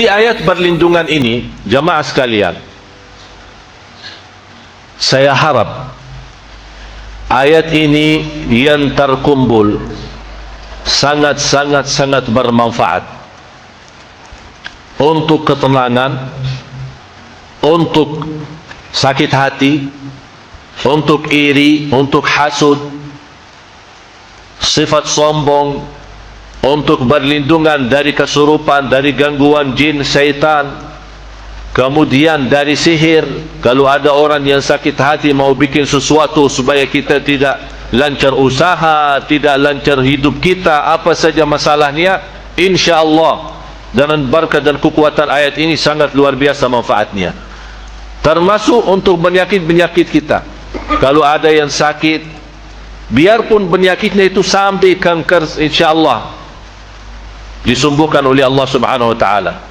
Di ayat perlindungan ini, jamaah sekalian, saya harap ayat ini yang terkumpul sangat bermanfaat untuk ketenangan, untuk sakit hati, untuk iri, untuk hasud, sifat sombong, untuk berlindungan dari kesurupan, dari gangguan jin, syaitan, kemudian dari sihir. Kalau ada orang yang sakit hati mau bikin sesuatu supaya kita tidak lancar usaha, tidak lancar hidup kita, apa saja masalahnya, insyaallah dengan berkat dan kekuatan ayat ini sangat luar biasa manfaatnya. Termasuk untuk penyakit-penyakit kita. Kalau ada yang sakit, biarpun penyakitnya itu sampai kanker, insyaallah disembuhkan oleh Allah Subhanahu wa taala.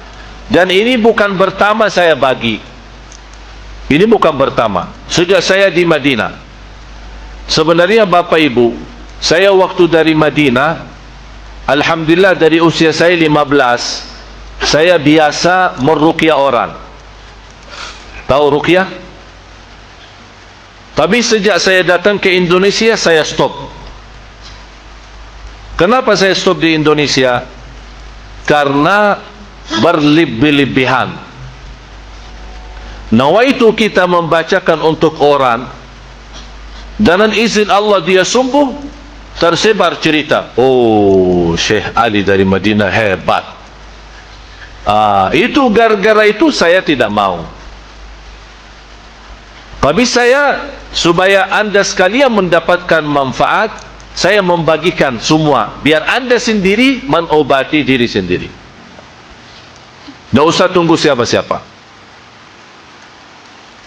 Dan ini bukan pertama saya bagi. Ini bukan pertama. Sejak saya di Madinah. Sebenarnya Bapak Ibu, saya waktu dari Madinah, alhamdulillah dari usia saya 15, saya biasa meruqyah orang. Tahu ruqyah? Tapi sejak saya datang ke Indonesia, saya stop. Kenapa saya stop di Indonesia? Karena berlebih-lebihan. Nawaitu kita membacakan untuk orang, dengan izin Allah dia sembuh, tersebar cerita, oh Syekh Ali dari Madinah hebat. Itu gara-gara itu saya tidak mau. Tapi saya, supaya anda sekalian mendapatkan manfaat, saya membagikan semua, biar anda sendiri mengobati diri sendiri. Tidak usah tunggu siapa-siapa,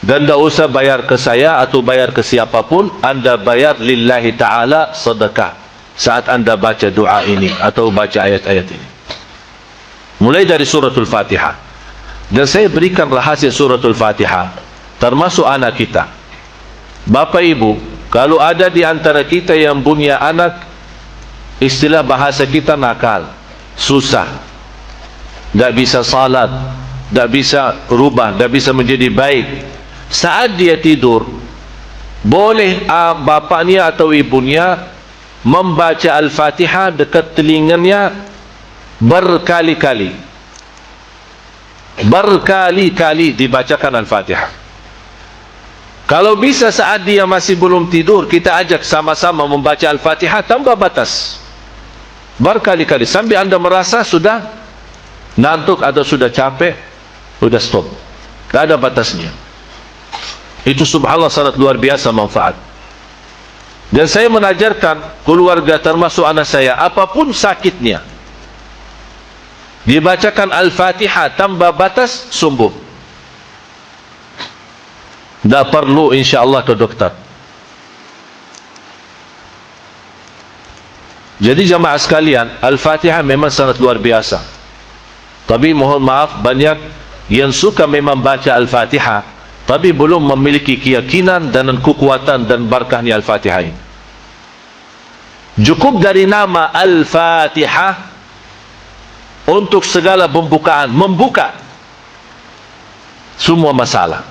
dan tidak usah bayar ke saya atau bayar ke siapapun. Anda bayar lillahi ta'ala sedekah saat anda baca doa ini atau baca ayat-ayat ini, mulai dari suratul Fatihah. Dan saya berikan rahasia suratul Fatihah, termasuk anak kita. Bapak Ibu, kalau ada di antara kita yang punya anak, istilah bahasa kita nakal, susah, tidak bisa salat, tidak bisa rubah, tidak bisa menjadi baik, saat dia tidur, boleh bapaknya atau ibunya membaca Al-Fatihah dekat telinganya berkali-kali. Berkali-kali dibacakan Al-Fatihah. Kalau bisa saat dia masih belum tidur, kita ajak sama-sama membaca Al-Fatihah tanpa batas, berkali-kali, sampai anda merasa sudah ngantuk atau sudah capek, sudah stop, tidak ada batasnya. Itu subhanallah sangat luar biasa manfaat. Dan saya menajarkan keluarga, termasuk anak saya, apapun sakitnya, dibacakan Al-Fatihah tanpa batas, sembuh. Tidak perlu insyaallah ke dokter. Jadi jamaah sekalian, Al-Fatihah memang sangat luar biasa. Tapi mohon maaf, banyak yang suka memang baca Al-Fatihah, tapi belum memiliki keyakinan dan kekuatan dan barakahnya Al-Fatihah ini. Cukup dari nama Al-Fatihah untuk segala pembukaan, membuka semua masalah,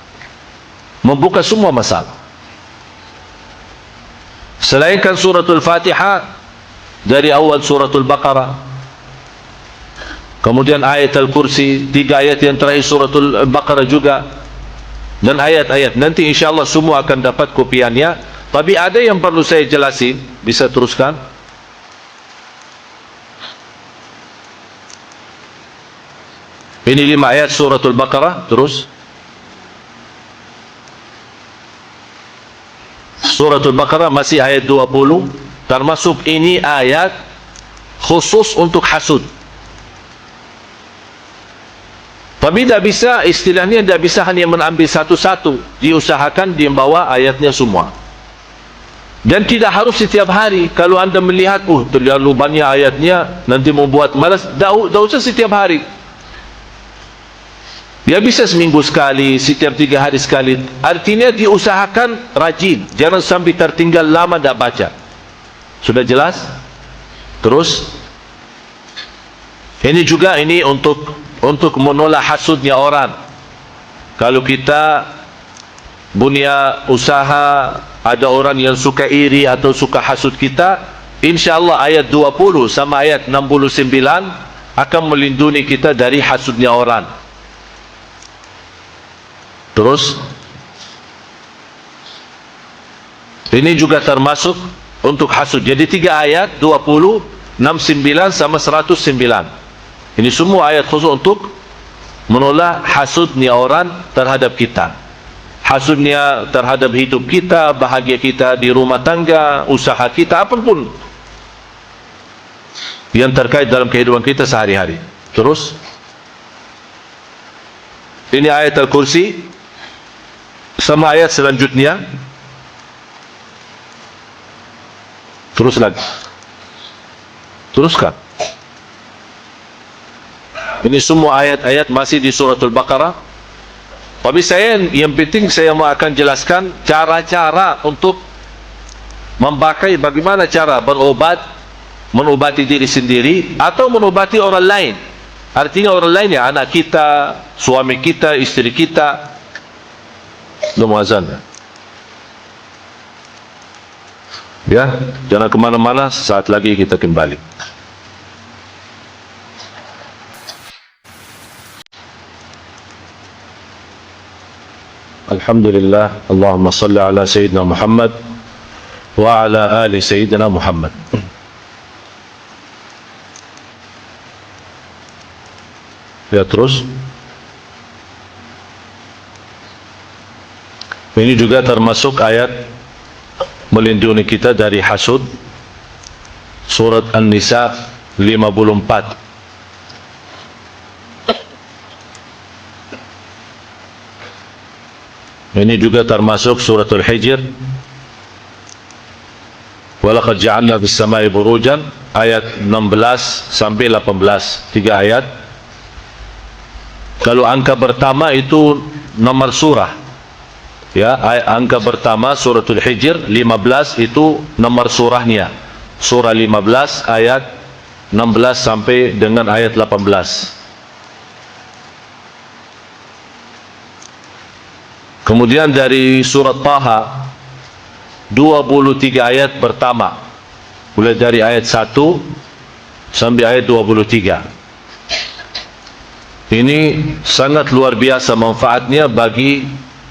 membuka semua masalah. Selainkan suratul Fatihah, dari awal suratul Baqarah, kemudian ayat Al-Kursi, 3 ayat yang terakhir suratul Baqarah juga, dan ayat-ayat nanti insyaallah semua akan dapat kopiannya. Tapi ada yang perlu saya jelasin, bisa teruskan. Ini 5 ayat suratul Baqarah, terus suratul Baqarah masih ayat 20, termasuk ini ayat khusus untuk hasud. Tapi tidak bisa, istilahnya tidak bisa hanya mengambil satu-satu, diusahakan dibawa ayatnya semua. Dan tidak harus setiap hari. Kalau anda melihat, terlalu banyak ayatnya, nanti membuat malas, tidak usah setiap hari. Dia bisa seminggu sekali, setiap 3 hari sekali. Artinya diusahakan rajin, jangan sampai tertinggal lama tidak baca. Sudah jelas? Terus ini juga, ini untuk untuk menolak hasudnya orang. Kalau kita punya usaha, ada orang yang suka iri atau suka hasud kita, insya-Allah ayat 20 sama ayat 69 akan melindungi kita dari hasudnya orang. Terus ini juga termasuk untuk hasud. Jadi 3 ayat, 20, 69 sama 109. Ini semua ayat khusus untuk menolak hasudnya orang terhadap kita. Hasudnya terhadap hidup kita, bahagia kita di rumah tangga, usaha kita, apapun yang terkait dalam kehidupan kita sehari-hari. Terus ini ayat Al-Kursi sama ayat selanjutnya. Terus lagi. Teruskan. Ini semua ayat-ayat masih di suratul Baqarah. Tapi yang penting saya mau akan jelaskan cara-cara untuk memakai, bagaimana cara berobat, mengobati diri sendiri atau mengobati orang lain. Artinya orang lain ya, anak kita, suami kita, istri kita. Azan. Ya, jangan kemana-mana, sesaat lagi kita kembali. Alhamdulillah, Allahumma salli ala Sayyidina Muhammad wa ala ali Sayyidina Muhammad. Ya, terus ini juga termasuk ayat melindungi kita dari hasud. Surat An-Nisa 54. Ini juga termasuk suratul Hijr. Walaqad ja'alna fis samai burujan, ayat 16 sampai 18, 3 ayat. Kalau angka pertama itu nomor surah. Ya, angka pertama suratul Hijr 15 itu nomor surahnya. Surah 15 ayat 16 sampai dengan ayat 18. Kemudian dari surat Taha 23 ayat pertama, mulai dari ayat 1 sampai ayat 23. Ini sangat luar biasa manfaatnya bagi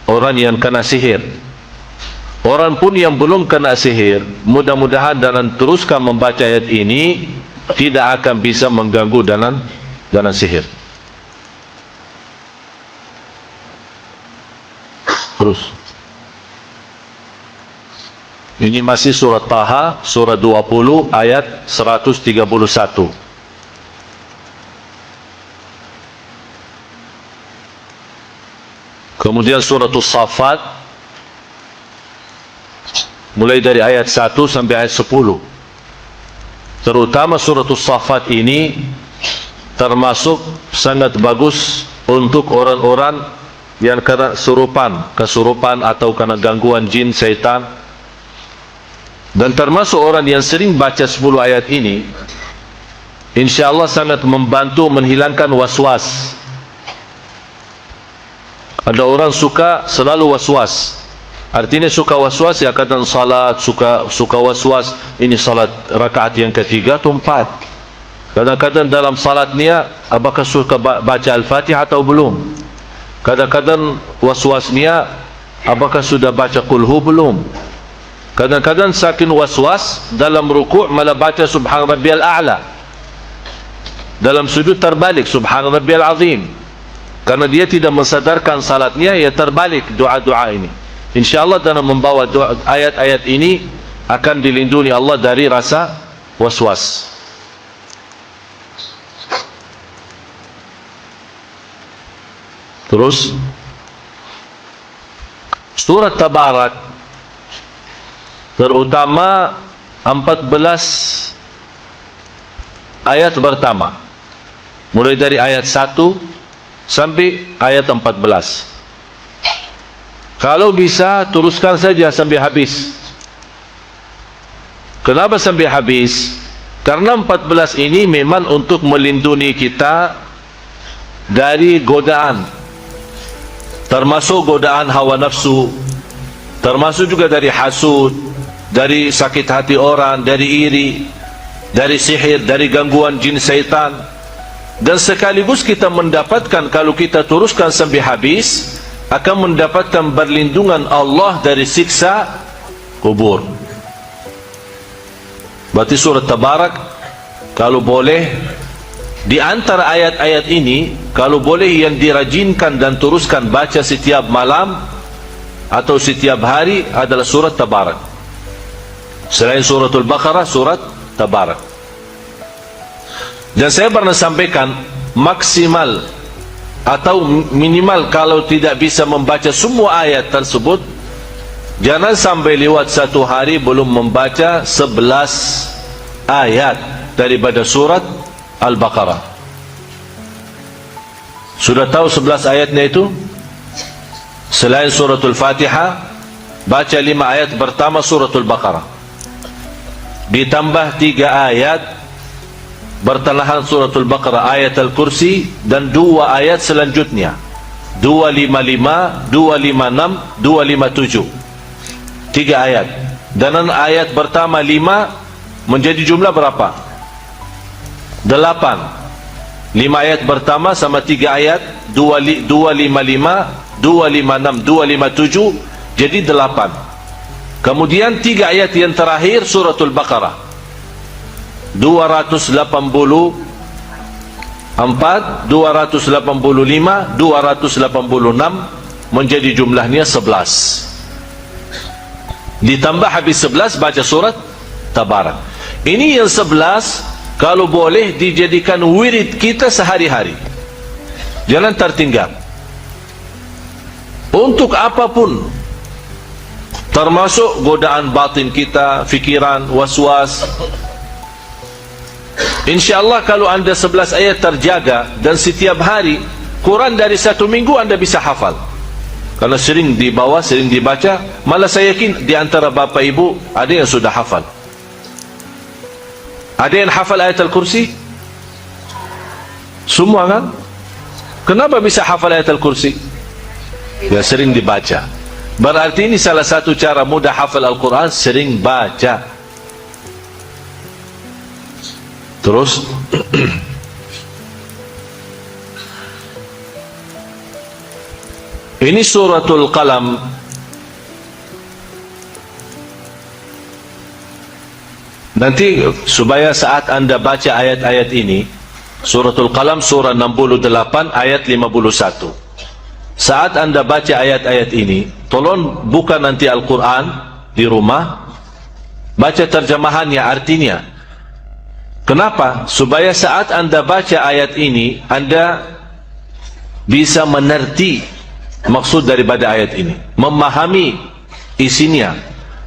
orang yang kena sihir. Orang pun yang belum kena sihir, mudah-mudahan dalam teruskan membaca ayat ini tidak akan bisa mengganggu dalam sihir. Terus ini masih surat Taha, surah 20 ayat 131. Kemudian surah As-Saffat mulai dari ayat 1 sampai ayat 10. Terutama surah As-Saffat ini termasuk sangat bagus untuk orang-orang yang kena kesurupan atau kena gangguan jin, syaitan. Dan termasuk orang yang sering baca 10 ayat ini, insya-Allah sangat membantu menghilangkan waswas. Ada orang suka selalu waswas. Artinya suka waswas, ya kadang salat suka waswas, ini salat rakaat yang ketiga atau 4. Kadang-kadang dalam salatnya apakah suka baca Al-Fatihah atau belum? Kadang-kadang waswasnya apakah sudah baca Qul Hu belum? Kadang-kadang saking waswas dalam rukuk malah baca Subhan Rabbiyal A'la. Dalam sujud terbalik Subhan Rabbiyal Azim. Karena dia tidak mensadarkan salatnya, ya terbalik doa-doa ini. InsyaAllah dalam membawa ayat-ayat ini akan dilindungi Allah dari rasa waswas. Terus surat Tabarak, terutama 14 ayat pertama, mulai dari ayat 1 sampai ayat 14. Kalau bisa teruskan saja sampai habis. Kenapa sampai habis? Karena 14 ini memang untuk melindungi kita dari godaan, termasuk godaan hawa nafsu, termasuk juga dari hasud, dari sakit hati orang, dari iri, dari sihir, dari gangguan jin syaitan. Dan sekaligus kita mendapatkan, kalau kita teruskan sampai habis, akan mendapatkan perlindungan Allah dari siksa kubur. Berarti surat Tabarak, kalau boleh, di antara ayat-ayat ini, kalau boleh yang dirajinkan dan teruskan baca setiap malam atau setiap hari adalah surat Tabarak. Selain suratul Baqarah, surat Tabarak. Dan saya pernah sampaikan, maksimal atau minimal kalau tidak bisa membaca semua ayat tersebut, jangan sampai lewat satu hari belum membaca 11 ayat daripada surat Al-Baqarah. Sudah tahu 11 ayatnya itu? Selain suratul Fatihah, baca 5 ayat pertama suratul Baqarah, ditambah 3 ayat bertalahan suratul Baqarah, ayat Al-Kursi, dan 2 ayat selanjutnya, 255, 256, 257, 3 ayat. Dan ayat pertama 5 menjadi jumlah berapa? 8. 5 ayat pertama sama 3 ayat, 255, 256, 257, jadi 8. Kemudian 3 ayat yang terakhir suratul Baqarah, 284, 285, 286, menjadi jumlahnya 11. Ditambah habis 11 baca surat Tabarak. Ini yang 11, kalau boleh dijadikan wirid kita sehari-hari, jangan tertinggal. Untuk apapun, termasuk godaan batin kita, fikiran, waswas. InsyaAllah kalau anda 11 ayat terjaga dan setiap hari, Quran dari 1 minggu anda bisa hafal. Karena sering dibawa, sering dibaca. Malah saya yakin di antara bapa ibu ada yang sudah hafal. Ada yang hafal ayat Al-Kursi? Semua kan? Kenapa bisa hafal ayat Al-Kursi? Ya sering dibaca. Berarti ini salah satu cara mudah hafal Al-Quran, sering baca. Terus ini suratul Qalam. Nanti supaya saat anda baca ayat-ayat ini, suratul Qalam surah 68 ayat 51. Saat anda baca ayat-ayat ini, tolong buka nanti Al-Quran di rumah, baca terjemahannya, artinya. Kenapa? Supaya saat anda baca ayat ini, anda bisa mengerti maksud daripada ayat ini, memahami isinya,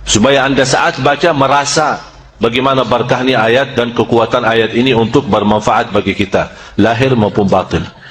supaya anda saat baca merasa bagaimana berkahnya ayat dan kekuatan ayat ini untuk bermanfaat bagi kita, lahir maupun batin.